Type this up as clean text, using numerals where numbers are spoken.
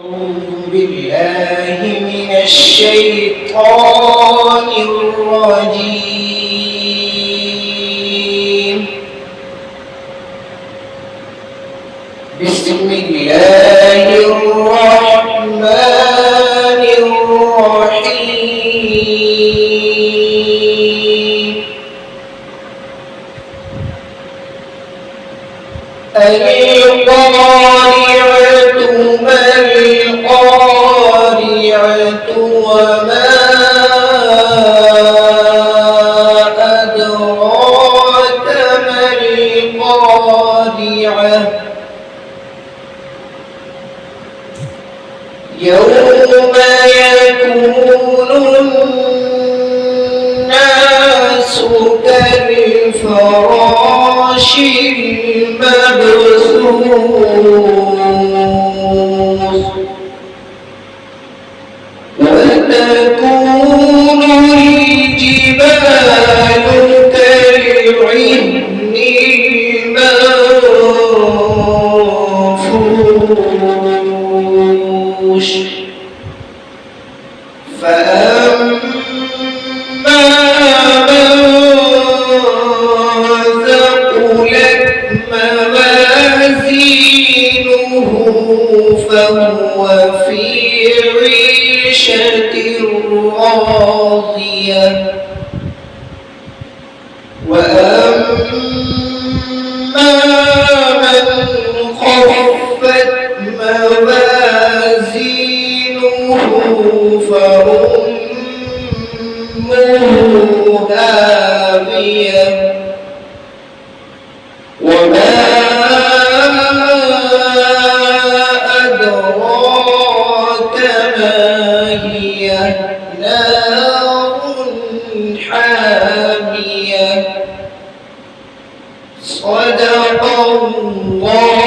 أعوذ بالله من الشيطان الرجيم. بسم الله الرحمن الرحيم. القارعة ما القارعة وما أدراك ما القارعة يوم يكون الناس كالفراش المبثوث وتكون الجبال كالعهن المنفوش فأما من ثقلت موازينه فهو في عيشة راضية وأما من خفت موازينه فأمه هاوية وما أدراك ما هي نار حامية. صدق الله